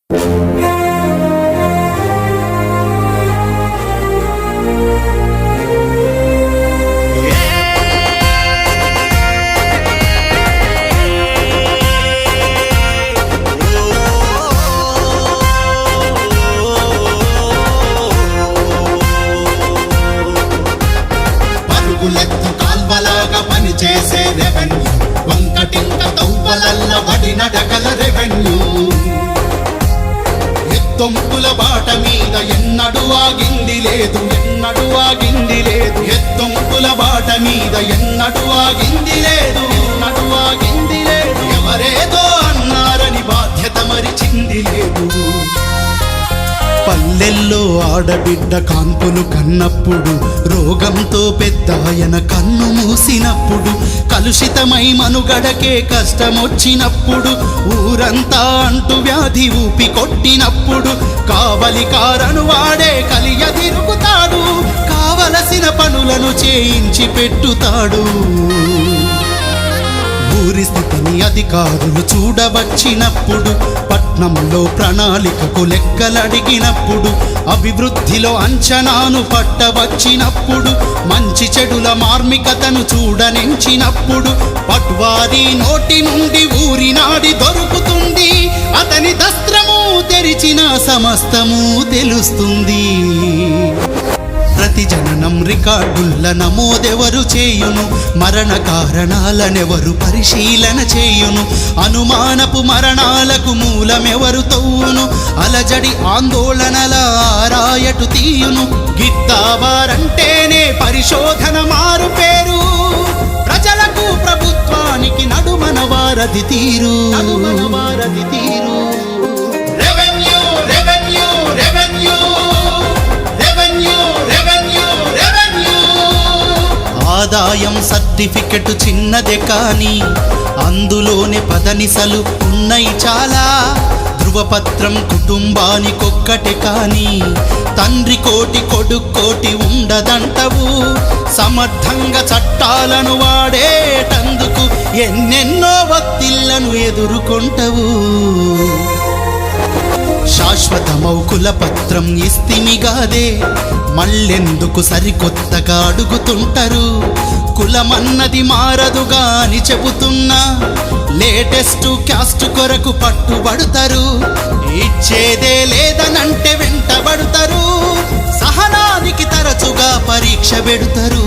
పరుగులెత్తు కాల్వలాగా పనిచేసే రెవెన్యూ, వంకటింక తవ్వలల్ల వడి నడకల రెవెన్యూ. ఎత్తొంపుల బాట మీద ఎన్నడూ ఆగింది లేదు, ఎన్నడూ ఆగింది లేదు. ఎత్తొంపుల బాట మీద ఎన్నడూ ఆగింది లేదు, ఎన్నడూ ఆగింది లేదు. ఎవరేదో అన్నారని బాధ్యత మరిచింది లేదు. పల్లెల్లో ఆడబిడ్డ కాన్పులు కన్నప్పుడు, రోగంతో పెద్దాయన కన్ను మూసినప్పుడు, కలుషితమై మనుగడకే కష్టమొచ్చినప్పుడు, ఊరంతా అంటు వ్యాధి ఊపి కొట్టినప్పుడు, కావలి కారను వాడే కలియ తిరుగుతాడు, కావలసిన పనులను చేయించి పెట్టుతాడు. ఊరి స్థితిని అధికారులు చూడవచ్చినప్పుడు, పట్నంలో ప్రణాళికకు లెక్కలడిగినప్పుడు, అభివృద్ధిలో అంచనాను పట్టవచ్చినప్పుడు, మంచి చెడుల మార్మికతను చూడనించినప్పుడు, పట్వారీ నోటి నుండి ఊరి నాడి దొరుకుతుంది, అతని దస్త్రము తెరిచిన సమస్తము తెలుస్తుంది. ప్రతి జననం రికార్డుల నమోదెవరు చేయును, మరణ కారణాలనెవరు పరిశీలన చేయును, అనుమానపు మరణాలకు మూలమెవరు తవ్వును, అలజడి ఆందోళనల రాయటు తీయును. గిట్టావారంటేనే పరిశోధన మారు పేరు, ప్రజలకు ప్రభుత్వానికి నడుమన వారధి తీరు, నడుమన వారధి తీరు. రెవెన్యూ రెవెన్యూ రెవెన్యూ ఆదాయం సర్టిఫికెట్ చిన్నదే కానీ అందులోనే పదనిసలు ఉన్నాయి చాలా. ధృవపత్రం కుటుంబానికొక్కటే కానీ తండ్రి కోటి కొడుక్కోటి ఉండదంటవు. సమర్థంగా చట్టాలను వాడేటందుకు ఎన్నెన్నో ఒత్తిళ్లను ఎదుర్కొంటవు. శాశ్వతమౌ కులపత్రం ఇస్తిమిగాదే, మళ్ళెందుకు సరికొత్తగా అడుగుతుంటారు. కులమన్నది మారదుగా అని చెబుతున్నా, లేటెస్ట్ క్యాస్ట్ కొరకు పట్టుబడుతారు. ఇచ్చేదే లేదనంటే వెంటబడుతారు, సహనానికి తరచుగా పరీక్ష పెడతారు.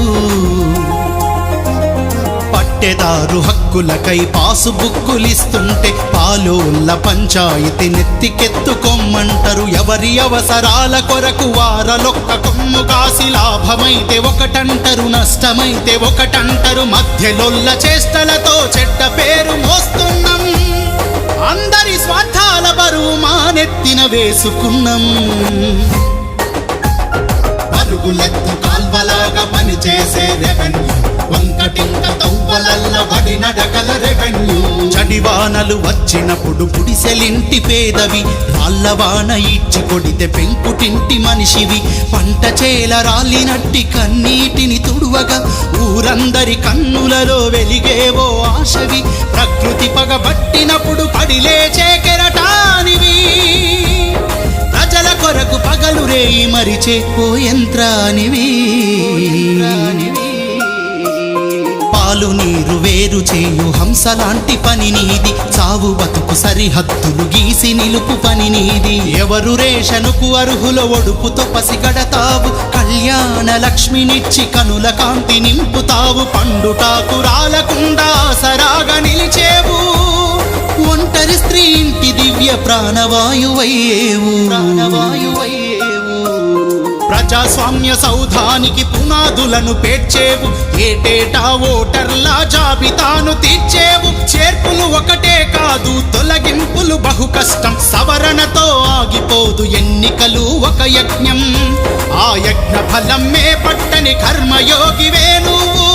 పట్టెదారు హక్కులకై పాసు బుక్కులిస్తుంటే పాలోళ్ళ పంచాయతీ నెత్తికెత్తుకొమ్మంటారు. ఎవరి అవసరాల కొరకు వారలొక్క కొమ్ము కాసి లాభమైతే ఒకటంటారు, నష్టమైతే ఒకటంటారు. మధ్యలోళ్ళ చేష్టలతో చెడ్డ పేరు మోస్తున్నాం, అందరి స్వార్థాల బరువు మానెత్తిన వేసుకున్నాం. పరుగులెత్తు కాల్వలాగా పనిచేసే రెవెన్యూ, వంకటింక తవ్వలల్ల వడి నడకల రెవెన్యూ. చడివానలు వచ్చినప్పుడు పుడిసెలింటి పేదవి, రాళ్ళవాన ఇచ్చి కొడితే పెంకుటింటి మనిషివి. పంట చేల రాలినట్టి కన్నీటిని తుడువగా ఊరందరి కన్నులలో వెలిగేవో ఆశవి. ప్రకృతి పగబట్టినప్పుడు పడిలేచే కెరటానివి, ప్రజల కొరకు పగలు రేయి మరిచే ఓ యంత్రానివి. పాలు నీరు వేరు చేయు హంసలాంటి పని నీది, చావు బతుకు సరిహద్దులు గీసి నిలుపు పని నీది. ఎవరు రేషనుకు అర్హుల ఒడుపుతో పసిగడతావు, కళ్యాణ లక్ష్మినిచ్చి కనుల కాంతి నింపుతావు. పండుటాకు రాలకుండా సరాగా నిలిచేవు, ఒంటరి స్త్రీ ఇంటి దివ్య ప్రాణవాయువయ్యేవు, ప్రాణవాయువయ్యేవు. ప్రజాస్వామ్య సౌధానికి పునాదులను పేర్చేవు, ఏటేటా ఓటర్ల జాబితాను తీర్చేవు. చేర్పులు ఒకటే కాదు తొలగింపులు బహు కష్టం, సవరణతో ఆగిపోదు ఎన్నికలు ఒక యజ్ఞం. ఆ యజ్ఞ ఫలమే పట్టని కర్మయోగివే నువ్వు,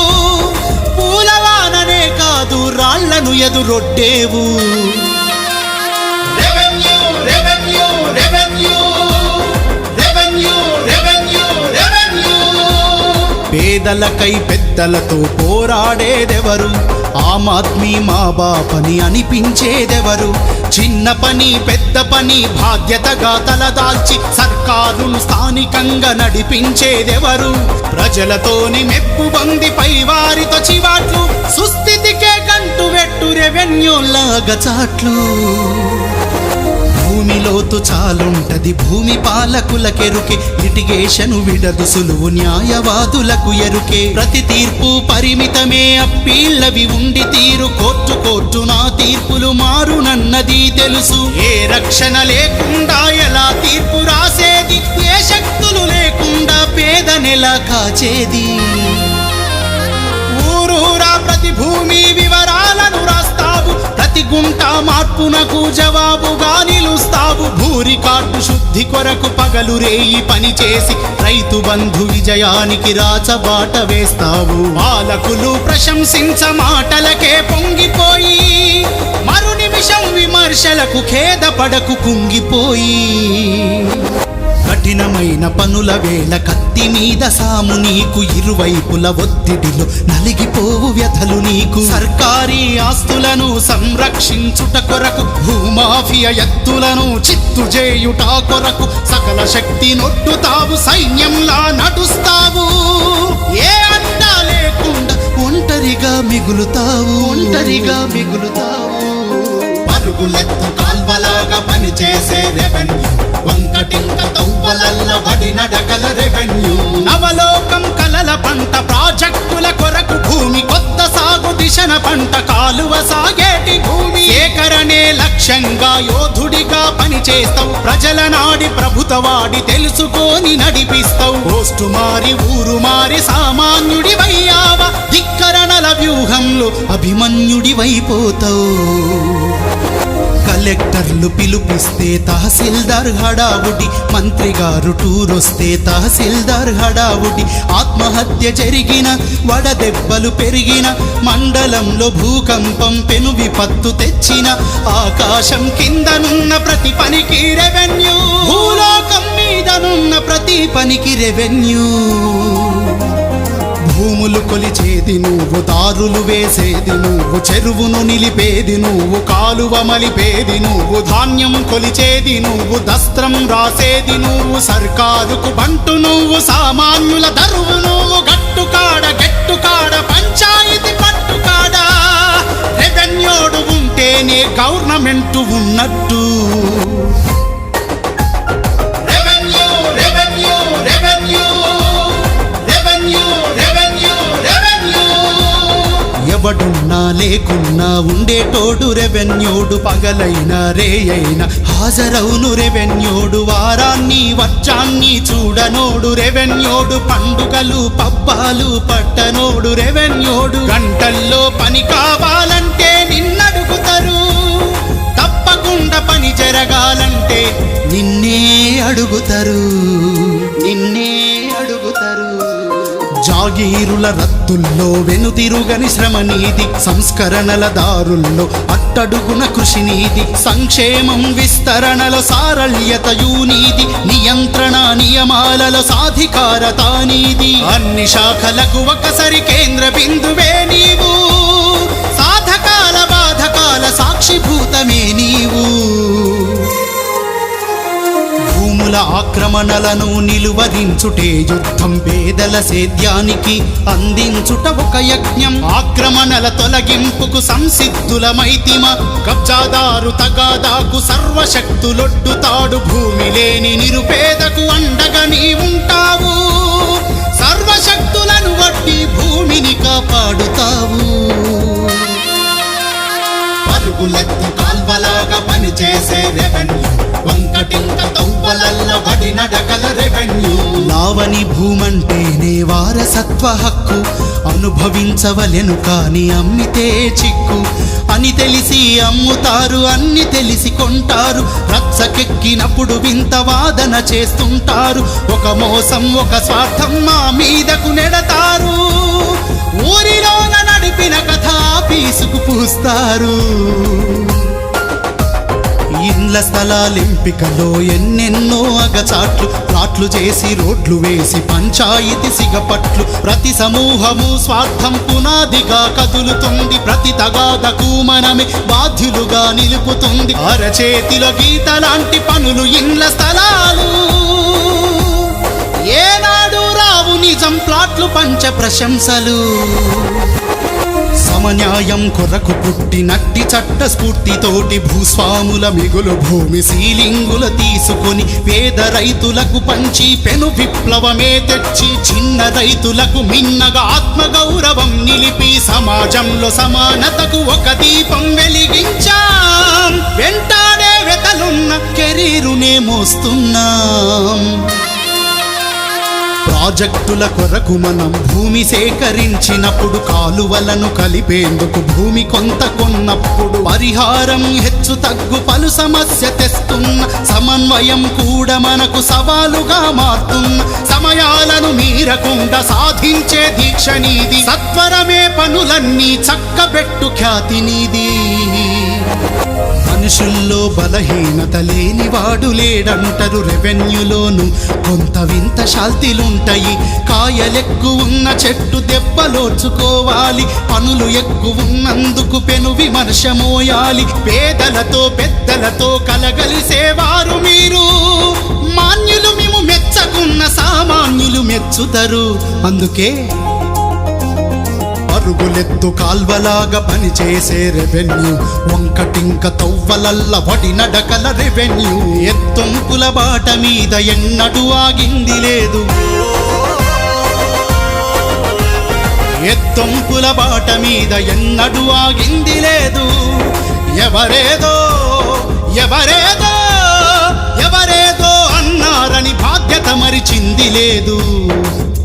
పూలవాననే కాదు రాళ్లను ఎదురొడ్డేవు. Revenue revenue revenue revenue revenue revenue. పేద పేదలకై పెద్దలతో పోరాడేదెవరు? ఆమ్ ఆద్మీ మా బాపని అనిపించేదెవరు? చిన్న పని పెద్ద పని బాధ్యతగా తలదాల్చి సర్కారును స్థానికంగా నడిపించేదెవరు? ప్రజలతోని మెప్పు బంది పై వారితో చివాట్లు, సుస్థితికే కంటు వెట్టు రెవెన్యూలాగా చాట్లు. భూమిలోతు చాలుంటది భూమి పాలకులకెరుకే, లిటిగేషను విడదు సులువు న్యాయవాదులకు ఎరుకే. ప్రతి తీర్పు పరిమితమే, అప్పీళ్ళవి ఉండి తీరు, కోర్టు నా తీర్పులు మారునన్నది తెలుసు. ఏ రక్షణ లేకుండా ఎలా తీర్పు రాసేది? ఏ శక్తులు లేకుండా పేదనెలా కాచేది? ఊరూరా ప్రతి భూమి వివరాలను రాస్తావు, ప్రతి గుంట మార్పునకు జవాబుగా నిలుస్తావు. భూ రికార్డు శుద్ధి కొరకు పగలు రేయి పని చేసి రైతు బంధు విజయానికి రాచబాట వేస్తావు. పాలకులు ప్రశంసించ మాటలకే పొంగిపోయి, మరు నిమిషం విమర్శలకు ఖేదపడకు కుంగిపోయి. కఠినమైన పనుల వేళ కత్తి మీద సాము నీకు, ఇరువైపుల ఒత్తిడిలో నలిగిపోవు వ్యథలు నీకు. సర్కారీ ఆస్తులను సంరక్షించుట కొరకు, భూమాఫియా ఎత్తులను చిత్తు చేయుట కొరకు సకల శక్తి నొట్టుతావు, సైన్యంలా నడుస్తావు. ఏ అడ్డా లేకుండా ఒంటరిగా మిగులుతావు. పరుగులెత్తు కాల్వలాగా పనిచేసే రెవెన్యూ, వంకటింక తవ్వలల్ల వడి నడకల రెవెన్యూ. నవలోకం కలల పంట ప్రాజెక్టుల కొరకు భూమి, కొత్త సాగు దిశన పంట కాలువ సాగేటి భూమి. సేకరణే లక్ష్యంగా యోధుడిగా పనిచేస్తావు, ప్రజల నాడి ప్రభుత్వవాడి తెలుసుకొని నడిపిస్తావు. పోస్టు మారి ఊరు మారి సామాన్యుడివయ్యావా, ధిక్కరణల వ్యూహంలో అభిమన్యుడివైపోతావు. కలెక్టర్లు పిలుపిస్తే తహసీల్దార్ హడావుడి, మంత్రి గారు టూరొస్తే తహసీల్దార్ హడావుడి. ఆత్మహత్య జరిగిన, వడదెబ్బలు పెరిగిన, మండలంలో భూకంపం పెను విపత్తు తెచ్చిన, ఆకాశం కిందనున్న ప్రతి పనికి రెవెన్యూ, భూలోకం మీదనున్న ప్రతి పనికి రెవెన్యూ. భూములు కొలిచేది నువ్వు, దారులు వేసేది నువ్వు, చెరువును నిలిపేది నువ్వు, కాలువ మలిపేది నువ్వు, ధాన్యం కొలిచేది నువ్వు, దస్త్రం రాసేది నువ్వు. సర్కారుకు బంటు నువ్వు, సామాన్యుల దరువు నువ్వు. గట్టుకాడ పంచాయతీ పట్టుకాడ రెవెన్యూడు ఉంటేనే గవర్నమెంట్ ఉన్నట్టు. ఎవడున్నా లేకున్నా ఉండేటోడు రెవెన్యూడు, పగలైనా రేయైనా హాజరవును రెవెన్యూడు. వారాన్ని వర్షాన్ని చూడనోడు రెవెన్యూడు, పండుగలు పబ్బాలు పట్టనోడు రెవెన్యూడు. గంటల్లో పని కావాలంటే నిన్నడుగుతారు, తప్పకుండా పని జరగాలంటే నిన్నే అడుగుతారు. జాగీరుల రద్దుల్లో వెనుదిరుగని శ్రమ నీది, సంస్కరణల దారుల్లో అట్టడుగున కృషి నీది. సంక్షేమం విస్తరణలో సారళ్యతయు నీది, నియంత్రణ నియమాలలో సాధికారత నీది. అన్ని శాఖలకు ఒకసారి కేంద్ర బిందువే నీవు, సాధకాల బాధకాల సాక్షిభూతమే నీవు. భూముల ఆక్రమణలను నిలువరించుటే యుద్ధం, పేదల సేద్యానికి అందించుట ఒక యజ్ఞం. ఆక్రమణల తొలగింపుకు సంసిద్ధులమైతిమ, కబ్జాదారు తగాదాకు సర్వశక్తులొడ్డుతాడు. భూమి లేని నిరుపేదకు అండగా నీ ఉంటావు, సర్వశక్తులను వడ్డి భూమిని కాపాడుతావు. పరుగులెత్తు కాల్వలాగా పనిచేసే రెవెన్యూ, వంకటింక తవ్వలల్ల వడి నడకల రెవెన్యూ. లావని భూమంటేనే వారసత్వ హక్కు, అనుభవించవలెను కాని అమ్మితే చిక్కు. అని తెలిసి అమ్ముతారు, అన్ని తెలిసి కొంటారు, రచ్చకెక్కినప్పుడు వింత వాదన చేస్తుంటారు. ఒక మోసం ఒక స్వార్థం మా మీదకు నెడతారు, ఊరిలోన నడిపిన కథ పీసుకు పూస్తారు. ఇండ్ల స్థలాలెంపికలో ఎన్నెన్నో అగచాట్లు ప్లాట్లు చేసి రోడ్లు వేసి పంచాయితీ సిగపట్లు ప్రతి సమూహము స్వార్థం పునాదిగా కదులుతుంది ప్రతి తగాదకు మనమే బాధ్యులుగా నిలుపుతుంది అరచేతిలో గీత లాంటి పనులు ఇండ్ల స్థలాలు ఏనాడు రావు నిజం ప్లాట్లు పంచ ప్రశంసలు సమన్యాయం కొరకు పుట్టినట్టి చట్ట స్ఫూర్తితోటి భూస్వాముల మిగులు భూమి సీలింగుల తీసుకొని పేద రైతులకు పంచి పెను విప్లవమే తెచ్చి చిన్న రైతులకు మిన్నగా ఆత్మగౌరవం నిలిపి సమాజంలో సమానతకు ఒక దీపం వెలిగించాం వెంటాడే వెతలున్న కెరీరునే మోస్తున్నాం ప్రాజెక్టుల కొరకు మనం భూమి సేకరించినప్పుడు కాలువలను కలిపేందుకు భూమి కొంత కొన్నప్పుడు పరిహారం హెచ్చు తగ్గు పలు సమస్య తెస్తున్న సమన్వయం కూడా మనకు సవాలుగా మారుతున్న సమయాలను మీరకుండా సాధించే దీక్ష నీది సత్వరమే పనులన్నీ చక్కబెట్టు ఖ్యాతి నీది మనుషుల్లో బలహీనత లేనివాడు లేడంటారు రెవెన్యూలోను కొంత వింత శాల్తీలుంటాయి కాయలెక్కువ ఉన్న చెట్టు దెబ్బలోర్చుకోవాలి పనులు ఎక్కువ ఉన్నందుకు పెను విమర్శ మోయాలి పేదలతో పెద్దలతో కలగలిసేవారు మీరు మాన్యులు మేము మెచ్చకున్న సామాన్యులు మెచ్చుతారు అందుకే పరుగులెత్తు కాల్వలాగా పనిచేసే రెవెన్యూ వంకటింక తవ్వలల్ల వడి నడకల రెవెన్యూ ఎత్తొంపుల బాట మీద ఎన్నడూ ఆగింది లేదు ఎత్తొంపుల బాట మీద ఎన్నడూ ఆగింది లేదు ఎవరేదో ఎవరేదో ఎవరేదో అన్నారని బాధ్యత మరిచింది లేదు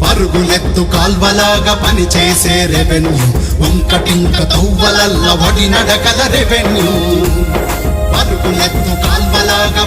పరుగులెత్తు కాల్వలాగా పనిచేసే రెవెన్యూ వంకటింక తవ్వలల్ల వడి నడకల రెవెన్యూ పరుగులెత్తు కాల్వలాగా